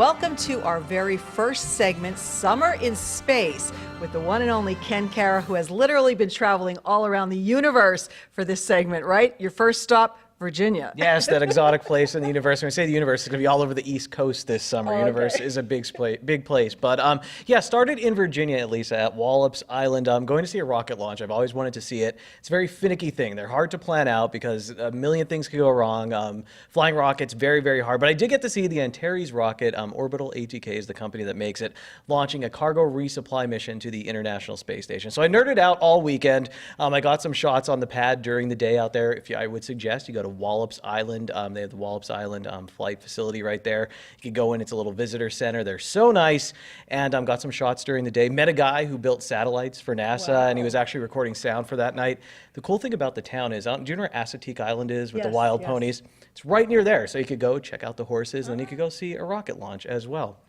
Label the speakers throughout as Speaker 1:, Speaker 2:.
Speaker 1: welcome to our very first segment, Summer in Space, with the one and only Ken Kara, who has literally been traveling all around the universe for this segment, right? Your first stop, Virginia.
Speaker 2: Yes, that exotic place in the universe. When I say the universe, it's going to be all over the East Coast this summer.
Speaker 1: Oh,
Speaker 2: universe
Speaker 1: okay.
Speaker 2: is a big place. But yeah, started in Virginia, at least at Wallops Island. I'm going to see a rocket launch. I've always wanted to see it. It's a very finicky thing. They're hard to plan out because a million things could go wrong. Flying rockets, very, very hard. But I did get to see the Antares rocket. Orbital ATK is the company that makes it, launching a cargo resupply mission to the International Space Station. So I nerded out all weekend. I got some shots on the pad during the day out there. I would suggest you go to Wallops Island. They have the Wallops Island flight facility right there. You can go in. It's a little visitor center. They're so nice. And got some shots during the day. Met a guy who built satellites for NASA,
Speaker 1: Wow.
Speaker 2: and he was actually recording sound for that night. The cool thing about the town is, do you know where Assateague Island is with the wild ponies? It's right near there. So you could go check out the horses, and then you could go see a rocket launch as well.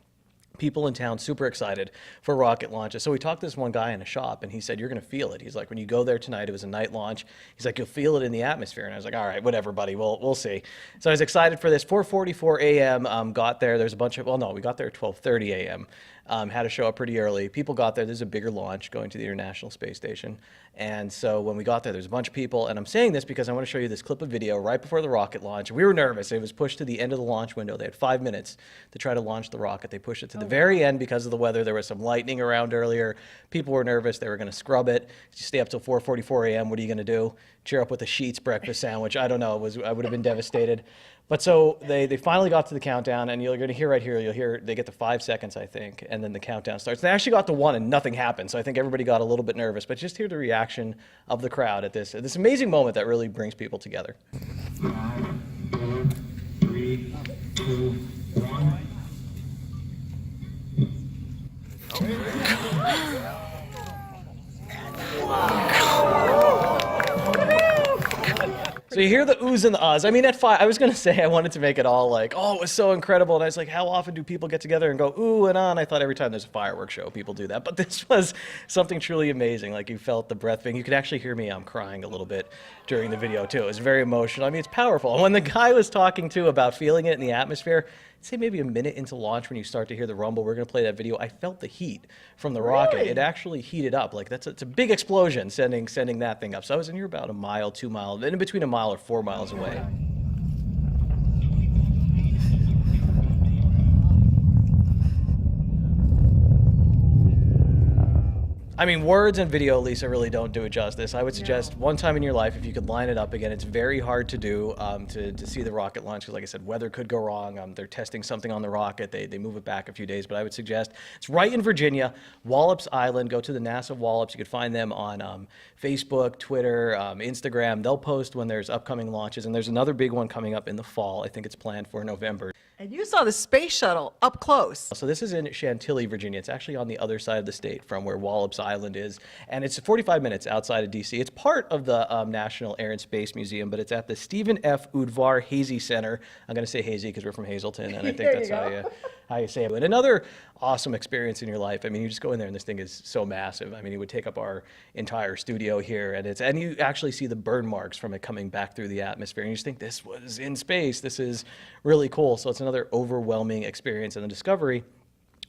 Speaker 2: People in town super excited for rocket launches. So we talked to this one guy in a shop, and he said, you're going to feel it. He's like, when you go there tonight, it was a night launch. He's like, you'll feel it in the atmosphere. And I was like, all right, whatever, buddy. We'll see. So I was excited for this. 4:44 a.m. Got there. There's a bunch of, well, no, we got there at 12:30 a.m. Had to show up pretty early. People got there. There's a bigger launch going to the International Space Station. And so when we got there, there's a bunch of people. And I'm saying this because I want to show you this clip of video right before the rocket launch. We were nervous. It was pushed to the end of the launch window. They had 5 minutes to try to launch the rocket. They pushed it to the very end because of the weather. There was some lightning around earlier. People were nervous. They were going to scrub it. You stay up till 4:44 a.m. What are you going to do? Cheer up with a Sheetz breakfast sandwich? I don't know. I would have been devastated. But so they finally got to the countdown, and you're going to hear right here, you'll hear they get to 5 seconds, I think, and then the countdown starts. They actually got to 1 and nothing happened, so I think everybody got a little bit nervous. But just hear the reaction of the crowd at this amazing moment that really brings people together.
Speaker 3: 5, 4, 3, 2, 1.
Speaker 2: So you hear the oohs and the ahs. I mean, at 5, I was going to say I wanted to make it all like, oh, it was so incredible. And I was like, how often do people get together and go ooh and ah? And I thought every time there's a fireworks show, people do that. But this was something truly amazing. Like, you felt the breath thing. You could actually hear me crying a little bit during the video, too. It was very emotional. I mean, it's powerful. And when the guy was talking, too, about feeling it in the atmosphere, I'd say maybe a minute into launch when you start to hear the rumble, we're going to play that video, I felt the heat from the rocket. It actually heated up. Like, it's a big explosion sending that thing up. So I was in here about a mile, 2 miles, in between a mile or 4 miles away. I mean, words and video, Lisa, really don't do it justice. I would suggest one time in your life, if you could line it up again. It's very hard to do to see the rocket launch because, like I said, weather could go wrong. They're testing something on the rocket. They move it back a few days. But I would suggest it's right in Virginia, Wallops Island. Go to the NASA Wallops. You could find them on Facebook, Twitter, Instagram. They'll post when there's upcoming launches. And there's another big one coming up in the fall. I think it's planned for November.
Speaker 1: And you saw the space shuttle up close.
Speaker 2: So this is in Chantilly, Virginia. It's actually on the other side of the state from where Wallops Island is. And it's 45 minutes outside of D.C. It's part of the National Air and Space Museum, but it's at the Stephen F. Udvar Hazy Center. I'm going to say Hazy because we're from Hazleton, and I think that's how you say it. But another awesome experience in your life. I mean, you just go in there, and this thing is so massive. I mean, it would take up our entire studio here, and you actually see the burn marks from it coming back through the atmosphere, and you just think, this was in space. This is really cool. So it's another overwhelming experience, and the Discovery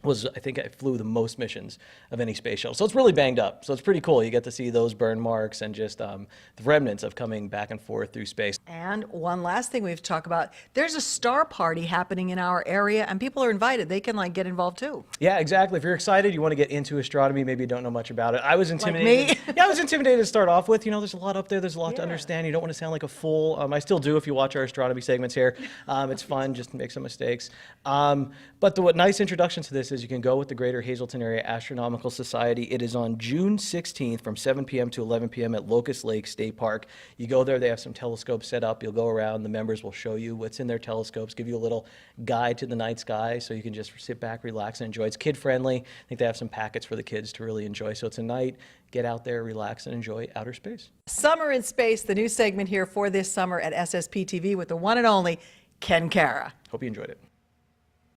Speaker 2: was, I think I flew the most missions of any space shuttle. So it's really banged up. So it's pretty cool. You get to see those burn marks and just the remnants of coming back and forth through space.
Speaker 1: And one last thing we have to talk about, there's a star party happening in our area, and people are invited. They can get involved too.
Speaker 2: Yeah, exactly. If you're excited, you want to get into astronomy, maybe you don't know much about it. I was intimidated.
Speaker 1: Like me?
Speaker 2: Yeah, I was intimidated to start off with. There's a lot up there. There's a lot to understand. You don't want to sound like a fool. I still do if you watch our astronomy segments here. It's fun just to make some mistakes. But the nice introduction to this is you can go with the Greater Hazleton Area Astronomical Society. It is on June 16th from 7 p.m. to 11 p.m. at Locust Lake State Park. You go there, they have some telescopes set up. You'll go around, the members will show you what's in their telescopes, give you a little guide to the night sky so you can just sit back, relax, and enjoy. It's kid-friendly. I think they have some packets for the kids to really enjoy. So it's a night, get out there, relax, and enjoy outer space.
Speaker 1: Summer in Space, the new segment here for this summer at SSPTV with the one and only Ken Kara.
Speaker 2: Hope you enjoyed it.